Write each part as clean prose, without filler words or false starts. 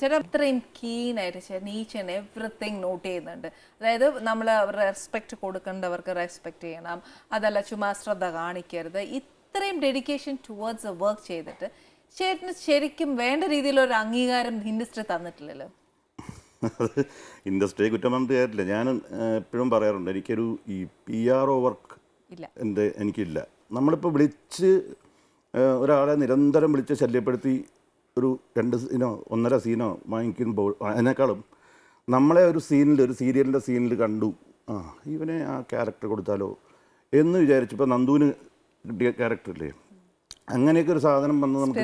ചേട്ടാ അത്രയും കീനായിട്ട് ചേട്ടൻ ഈച്ച് ആൻഡ് എവറിത്തിങ് നോട്ട് ചെയ്യുന്നുണ്ട്. അതായത് നമ്മൾ റെസ്പെക്ട് കൊടുക്കേണ്ടവർക്ക് റെസ്പെക്ട് ചെയ്യണം, അതല്ല ചുമ്മാ ശ്രദ്ധ കാണിക്കരുത്. ഇത്രയും ഡെഡിക്കേഷൻ ടുവേർഡ്സ് എ വർക്ക് ചെയ്തിട്ട് ചേട്ടന് ശരിക്കും വേണ്ട രീതിയിലൊരു അംഗീകാരം ഇൻഡസ്ട്രി തന്നിട്ടില്ലല്ലോ. അത് ഇൻഡസ്ട്രിയെ കുറ്റം പറഞ്ഞിട്ട് കാര്യമില്ല. ഞാൻ എപ്പോഴും പറയാറുണ്ട്, എനിക്കൊരു ഈ PRO വർക്ക് എനിക്കില്ല. നമ്മളിപ്പോൾ വിളിച്ച് ഒരാളെ നിരന്തരം വിളിച്ച് ശല്യപ്പെടുത്തി ഒരു 2 സീനോ 1.5 സീനോ വാങ്ങിക്കുമ്പോൾ അതിനേക്കാളും നമ്മളെ ഒരു സീനിൽ, ഒരു സീരിയലിൻ്റെ സീനിൽ കണ്ടു, ഇവനെ ആ ക്യാരക്ടർ കൊടുത്താലോ എന്ന് വിചാരിച്ചു. ഇപ്പോൾ നന്ദുവിന് കിട്ടിയ ക്യാരക്ടറില്ലേ, അങ്ങനെയൊക്കെ ഒരു സാധനം വന്ന് നമുക്ക്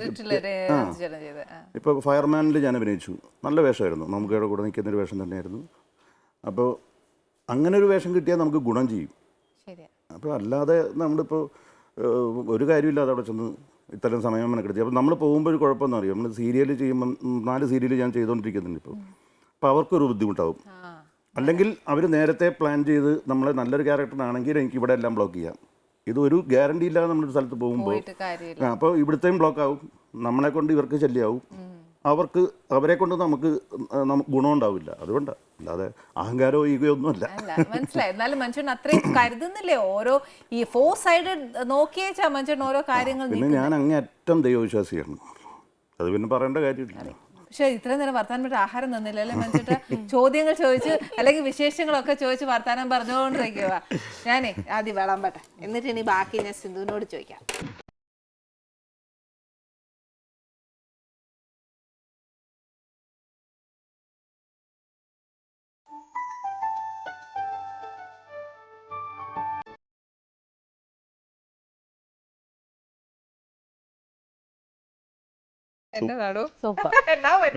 ഇപ്പോൾ ഫയർമാനിൽ ഞാൻ അഭിനയിച്ചു. നല്ല വേഷമായിരുന്നു, നമുക്കവിടെ കൂടെ നിൽക്കുന്നൊരു വേഷം തന്നെയായിരുന്നു. അപ്പോൾ അങ്ങനെ ഒരു വേഷം കിട്ടിയാൽ നമുക്ക് ഗുണം ചെയ്യും. അപ്പോൾ അല്ലാതെ നമ്മളിപ്പോൾ ഒരു കാര്യമില്ലാതെ അവിടെ ചെന്ന് ഇത്രയും സമയം മെനക്കെടുത്തി. അപ്പോൾ നമ്മൾ പോകുമ്പോൾ ഒരു കുഴപ്പമെന്ന് അറിയാം, നമ്മൾ സീരിയൽ ചെയ്യുമ്പം 4 സീരിയൽ ഞാൻ ചെയ്തുകൊണ്ടിരിക്കുന്നുണ്ട് ഇപ്പോൾ. അപ്പോൾ അവർക്കൊരു ബുദ്ധിമുട്ടാവും. അല്ലെങ്കിൽ അവർ നേരത്തെ പ്ലാൻ ചെയ്ത് നമ്മളെ നല്ലൊരു ക്യാരക്ടറാണെങ്കിൽ എനിക്ക് ഇവിടെ എല്ലാം ബ്ലോക്ക് ചെയ്യാം. ഇതൊരു ഗ്യാരണ്ടി ഇല്ലാതെ നമ്മളൊരു സ്ഥലത്ത് പോകുമ്പോൾ അപ്പോൾ ഇവിടുത്തെയും ബ്ലോക്കാവും, നമ്മളെ കൊണ്ട് ഇവർക്ക് ശല്യമാവും, അവരെ കൊണ്ട് നമുക്ക് ഗുണമുണ്ടാവില്ല. അതുകൊണ്ടാണ്, അല്ലാതെ അഹങ്കാരമോ ഈഗോ ഒന്നുമല്ല. മനസ്സിലായി. എന്നാലും മനുഷ്യൻ അത്രയും കരുതുന്നില്ലേ, ഓരോ ഈ 4 സൈഡഡ് നോക്കിയേച്ചാ മനുഷ്യൻ ഓരോ കാര്യങ്ങൾ. പിന്നെ ഞാൻ അങ്ങേയറ്റം ദൈവവിശ്വാസിയാണ്, അത് പിന്നെ പറയേണ്ട കാര്യമില്ല. പക്ഷെ ഇത്രയും നേരം വർത്താനം പറ്റി ആഹാരം തന്നില്ല അല്ലേ മനുഷ്യട്ട്? ചോദ്യങ്ങൾ ചോദിച്ച് അല്ലെങ്കിൽ വിശേഷങ്ങളൊക്കെ ചോദിച്ച് വർത്താനം പറഞ്ഞുകൊണ്ടിരിക്കുക. ഞാനേ ആദ്യം വിളമ്പട്ടെ, എന്നിട്ട് ഇനി ബാക്കി ഞാൻ സിന്ധുവിനോട് ചോദിക്കാം.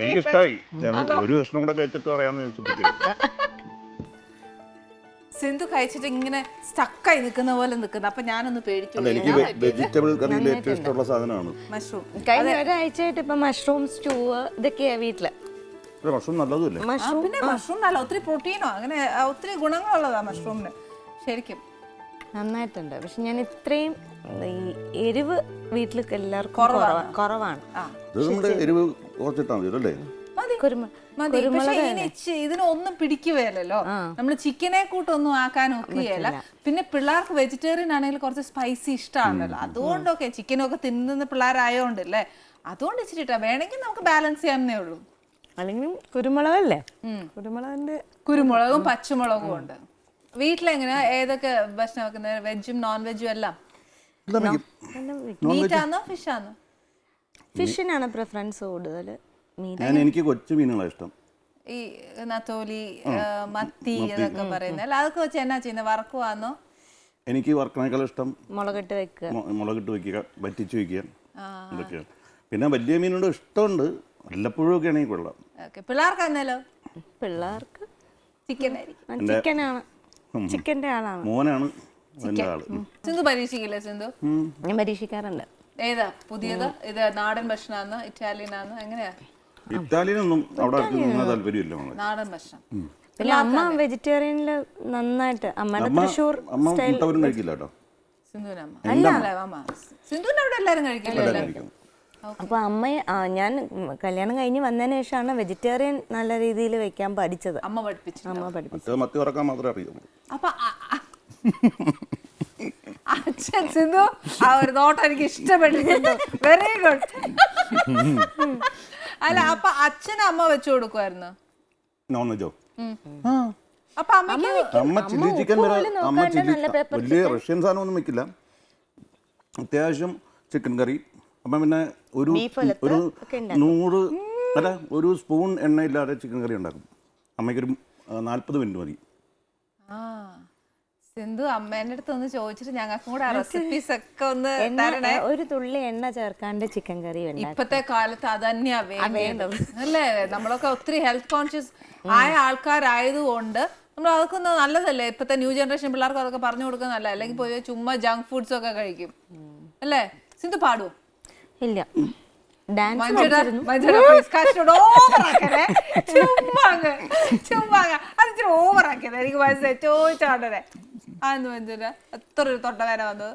എനിക്കിഷ്ടായി, ഒരു കഷ്ണം കൂടെ കഴിച്ചിട്ട് പറയാന്ന് ചോദിച്ചിട്ട്. സിന്ധു കഴിച്ചിട്ട് ഇങ്ങനെ സ്റ്റക്കായി നിൽക്കുന്ന പോലെ നിൽക്കുന്നത്. അപ്പൊ ഞാനൊന്ന് പേടിച്ചു. എനിക്ക് വെജിറ്റബിൾ കറിയിൽ ഏറ്റവും ഇഷ്ടമുള്ള സാധനമാണ് മഷ്റൂം. കഴിഞ്ഞ ഒരാഴ്ചയായിട്ട് ഇപ്പൊ മഷ്റൂം സ്റ്റൂ ഇതൊക്കെയാ വീട്ടില്. മഷ്റൂം നല്ലതുമല്ലേ? പിന്നെ മഷ്റൂം നല്ല ഒത്തിരി പ്രോട്ടീനോ അങ്ങനെ ഒത്തിരി ഗുണങ്ങളുള്ളതാ മഷ്റൂമിന്. ശരിക്കും നന്നായിട്ടുണ്ട്. പക്ഷെ ഞാൻ ഇത്രയും ഈ എരിവ് വീട്ടിലേക്ക് എല്ലാവർക്കും കുറവാണ്. ഇതിനൊന്നും പിടിക്കുകയല്ലോ. നമ്മള് ചിക്കനെ കൂട്ടൊന്നും ആക്കാൻ ഒക്കുകയല്ല. പിന്നെ പിള്ളേർക്ക് വെജിറ്റേറിയൻ ആണെങ്കിൽ കുറച്ച് സ്പൈസി ഇഷ്ടമാണല്ലോ, അതുകൊണ്ടൊക്കെ ചിക്കനൊക്കെ തിന്നുന്ന പിള്ളേരായോണ്ടല്ലേ, അതുകൊണ്ട് ഇച്ചിരിട്ടാ വേണമെങ്കിൽ നമുക്ക് ബാലൻസ് ചെയ്യാന്നേ ഉള്ളൂ. അല്ലെങ്കിൽ കുരുമുളകല്ലേ, കുരുമുളകും പച്ചമുളകും ഉണ്ട്. വീട്ടിലെങ്ങനെയാ ഏതൊക്കെ ഭക്ഷണം വെക്കുന്നത്? വെജും നോൺ വെജും എല്ലാം? മീറ്റാണോ ഫിഷാണോ? ഫിഷിനാണ് പ്രിഫറൻസ് കൂടുതൽ. എനിക്ക് കൊച്ചു മീനുകളാണ് ഇഷ്ടം. ഈ നത്തോലി, മത്തി അതൊക്കെ പറയുന്നത് അതൊക്കെ വെച്ച് എന്നാ ചെയ്യുന്നത്? വറക്കുവാന്നോ? എനിക്ക് വറക്കണേക്കാളും ഇഷ്ടം മുളകിട്ട് വെക്കുക, വറ്റിച്ച് വെക്കുക, ഇതൊക്കെയാണ്. പിന്നെ വലിയ മീനോട് ഇഷ്ടമുണ്ട്, വല്ലപ്പോഴും ഒക്കെ ആണെങ്കിൽ കൊള്ളാം. പിള്ളേർക്ക് എന്നാലോ? പിള്ളേർക്ക് ചിക്കനാണ്. ചിക്കന്റെ ആളാണ്, മോനാണ്. സിന്ധു പരീക്ഷിക്കില്ലേ? സിന്ധു ഞാൻ പരീക്ഷിക്കാറുണ്ട്. ഏതാ പുതിയത്? ഇത് നാടൻ ഭക്ഷണമാണോ ഇറ്റാലിയൻ ആണോ എങ്ങനെയാ? ഇറ്റാലിയനൊന്നും അവിടെ താല്പര്യമില്ല, നാടൻ ഭക്ഷണം. പിന്നെ അമ്മ വെജിറ്റേറിയനില് നന്നായിട്ട്, അമ്മയുടെ തൃശ്ശൂർ സ്റ്റൈൽ കഴിക്കില്ല കേട്ടോ. സിന്ധുവിന്റെ അവിടെ എല്ലാരും കഴിക്കില്ല. അപ്പൊ ഞാൻ കല്യാണം കഴിഞ്ഞ് വന്നതിന് ശേഷമാണ് വെജിറ്റേറിയൻ നല്ല രീതിയിൽ വെക്കാൻ പഠിച്ചത്. അമ്മ പഠിപ്പിച്ചു. അപ്പൊ അച്ഛൻ സിന്ധു ആ ഒരു നോട്ടം എനിക്ക് ഇഷ്ടപ്പെട്ടിട്ടുണ്ട്. Very good. അല്ല, അപ്പൊ അച്ഛനും അമ്മ വെച്ചു കൊടുക്കുമായിരുന്നു നോൺ വെജോ? അപ്പൊ അമ്മ ചില്ലി ചിക്കൻ വലിയ റഷ്യൻ സാധനം ഒന്നും വെക്കില്ല, അത്യാവശ്യം ചിക്കൻ കറി. അപ്പം പിന്നെ ഒരു സ്പൂൺ എണ്ണയില്ലാതെ ചിക്കൻ കറി ഉണ്ടാക്കും. അമ്മയ്ക്കൊരു 40 മിനിറ്റ് മതി. സിന്ധു അമ്മേന്റെ അടുത്ത് ഒന്ന് ചോദിച്ചിട്ട് ഞങ്ങൾക്കും കൂടെ റെസിപ്പീസ് ഒക്കെ ഒന്ന് തരണേ. ഒരു തുള്ളി എണ്ണ ചേർക്കാണ്ട് ചിക്കൻ കറി ഇപ്പത്തെ കാലത്ത് അതന്നെയാ വേണ്ടത് അല്ലേ? നമ്മളൊക്കെ ഒത്തിരി ഹെൽത്ത് കോൺഷ്യസ് ആയ ആൾക്കാരായതുകൊണ്ട് നമ്മൾ അതൊക്കെ ഒന്ന് നല്ലതല്ലേ? ഇപ്പത്തെ ന്യൂ ജനറേഷൻ പിള്ളേർക്ക് അതൊക്കെ പറഞ്ഞു കൊടുക്കുന്നതല്ല. അല്ലെങ്കിൽ പോയി ചുമ്മാ ജങ്ക് ഫുഡ്സ് ഒക്കെ കഴിക്കും അല്ലേ? സിന്ധു പാടുവോ? ഇല്ല. ഓവറാക്കിയത് എനിക്ക് മനസ്സിലായി. ചോദിച്ചാണ്ടേ അതെന്ന് മഞ്ജുര എത്ര ഒരു തൊട്ടവേന വന്നത്?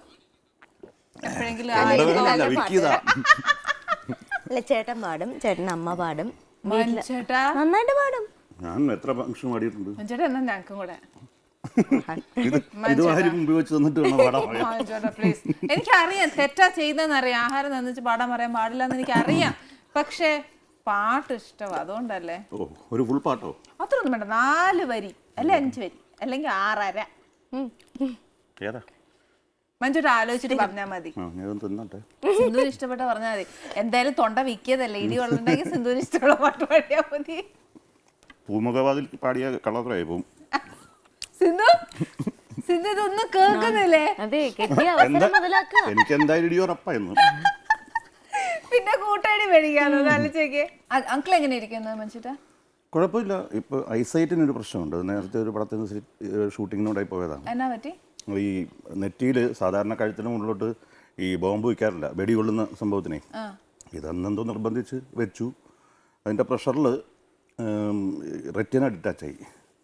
എപ്പോഴെങ്കിലും ചേട്ടൻ പാടും, ചേട്ടൻ അമ്മ പാടും, മഞ്ചേട്ടാ നന്നായിട്ട് പാടും. ഞാൻ എത്ര ഫംഗ്ഷൻ പാടിയിട്ടുണ്ട്. മഞ്ചേട്ടാ എന്നാ ഞങ്ങൾക്കും കൂടെ. ഇത് ആരും മുമ്പ് വെച്ച് തന്നിട്ട് വേണം പാടാൻ പറയാൻ. മഞ്ചേട്ടാ പ്ലീസ്. എനിക്കറിയാം തെറ്റാ ചെയ്യുന്നതെന്നറിയാം, ആഹാരം തന്നിച്ച് പാടാൻ പറയാൻ പാടില്ല എന്ന് എനിക്കറിയാം. പക്ഷേ പാട്ട് ഇഷ്ടമാണ്, അതുകൊണ്ടല്ലേ. ഓ, ഒരു ഫുൾ പാട്ടോ? അത്രയൊന്നും വേണ്ട, 4 വരി അല്ലെ 5 വരി അല്ലെങ്കിൽ 6.5. ഏതാ മഞ്ചേട്ടാ ആലോചിച്ചിട്ട് പറഞ്ഞാൽ മതി. സിന്ധുവിന് ഇഷ്ടപ്പെട്ട പറഞ്ഞാൽ മതി. എന്തായാലും തൊണ്ട വിക്കിയതല്ലേ, ഇടി കൊള്ളുണ്ടെങ്കിൽ സിന്ധുവിന് ഇഷ്ടമുള്ള പാട്ട് പാടിയാൽ മതി. പൂമുഖവാതിൽ പാടിയ കളറായി പോവും. സിന്ധു സിന്ധു ഇതൊന്നും കേൾക്കുന്നില്ലേ? എനിക്ക് എന്തായാലും ഇടി ഉറപ്പായിരുന്നു. പിന്നെ കൂട്ടടി മേടിക്കാന്നോ ആലോചിച്ചേക്ക്. അങ്കിൾ എങ്ങനെ ഇരിക്കുന്നു മഞ്ചേട്ടാ? കുഴപ്പമില്ല. ഇപ്പോൾ ഐസൈറ്റിനൊരു പ്രശ്നമുണ്ട്. നേരത്തെ ഒരു പടത്തിന് ഷൂട്ടിങ്ങിനോടായി പോയതാണ്. എന്നാ പറ്റി? ഈ നെറ്റിയിൽ സാധാരണ കഴുത്തിന് മുകളിലോട്ട് ഈ ബോംബ് വയ്ക്കാറില്ല, വെടി കൊള്ളുന്ന സംഭവത്തിനെ. ഇതെന്നെന്തോ നിർബന്ധിച്ച് വെച്ചു. അതിൻ്റെ പ്രഷറിൽ റെറ്റിന ഡിറ്റാച്ചായി.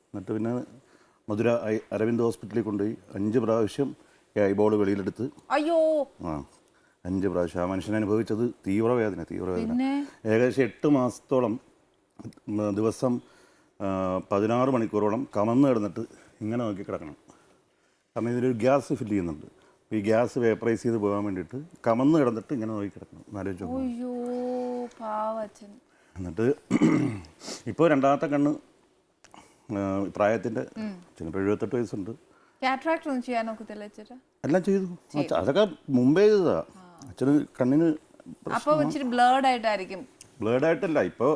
എന്നിട്ട് പിന്നെ മധുര അരവിന്ദ് ഹോസ്പിറ്റലിൽ കൊണ്ടുപോയി 5 പ്രാവശ്യം ഐബോൾ വെളിയിലെടുത്ത്. അയ്യോ. 5 പ്രാവശ്യം. ആ മനുഷ്യൻ അനുഭവിച്ചത് തീവ്രവേദന. ഏകദേശം 8 മാസത്തോളം ദിവസം 16 മണിക്കൂറോളം കമന്ന് കിടന്നിട്ട് ഇങ്ങനെ നോക്കി കിടക്കണം. കാരണം ഇതിലൊരു ഗ്യാസ് ഫില്ല് ചെയ്യുന്നുണ്ട്. ഈ ഗ്യാസ് വേപ്പറൈസ് ചെയ്ത് പോകാൻ വേണ്ടിയിട്ട് കമന്ന് കിടന്നിട്ട് ഇങ്ങനെ നോക്കി കിടക്കണം. എന്നിട്ട് ഇപ്പോൾ 2ാമത്തെ കണ്ണ് പ്രായത്തിൻ്റെ ചിലപ്പോൾ 78 വയസ്സുണ്ട്. എല്ലാം ചെയ്തു. അതൊക്കെ മുമ്പേ ചെയ്തതാ. അച്ഛന് കണ്ണിന് ബ്ലേഡ് ആയിട്ടല്ല. ഇപ്പോൾ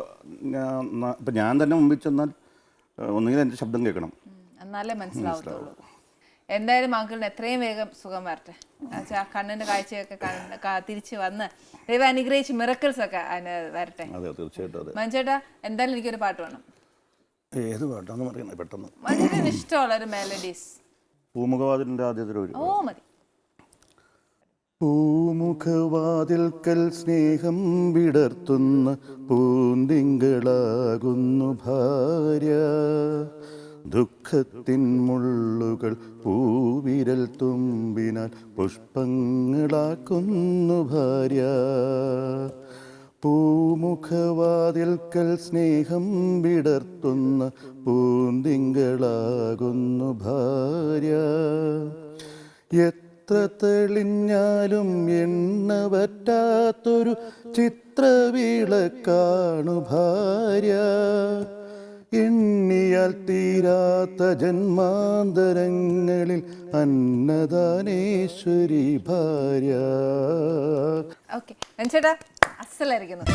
ഞാൻ തന്നെ മുമ്പിൽ ചെന്നാൽ ഒന്നുകിൽ എൻ്റെ ശബ്ദം കേൾക്കണം, എന്നാലേ മനസ്സിലാവത്തുള്ളൂ. എന്തായാലും മക്കളിന് എത്രയും വേഗം സുഖം വരട്ടെ. കണ്ണിന്റെ കാഴ്ചയൊക്കെ തിരിച്ചു വന്ന് ദൈവം അനുഗ്രഹിച്ച് മിറക്കിൾസ് ഒക്കെ അതിന് വരട്ടെ. മഞ്ചേട്ടാ എന്തായാലും എനിക്കൊരു പാട്ട് വേണം. ഏത് പാട്ടാന്ന് പറയുന്നത് പെട്ടെന്ന്? മഞ്ചേട്ടന് ഇഷ്ടമുള്ള ഒരു മെലഡീസ്. പൂമുഖവാതിലിന്റെ ആദ്യത്തെ ഒരു. ഓ മതി. പൂമുഖവാതിൽക്കൽ സ്നേഹം വിടർത്തുന്ന പൂന്തിങ്കളാകുന്നു ഭാര്യ, ദുഃഖത്തിൻ മുള്ളുകൾ പൂവിരൽ തുമ്പിനാൽ പുഷ്പങ്ങളാക്കുന്നു ഭാര്യ. പൂമുഖവാതിൽക്കൽ സ്നേഹം വിടർത്തുന്ന പൂന്തിങ്കളാകുന്നു ഭാര്യ, എത്ര തെളിഞ്ഞാലും എണ്ണ പറ്റാത്തൊരു ചിത്രവിളക്കാണു ഭാര്യ, എണ്ണിയാൽ തീരാത്ത ജന്മാന്തരങ്ങളിൽ അന്നദാനേശ്വരി ഭാര്യ. ഓക്കെ, അസലായിരിക്കുന്നു.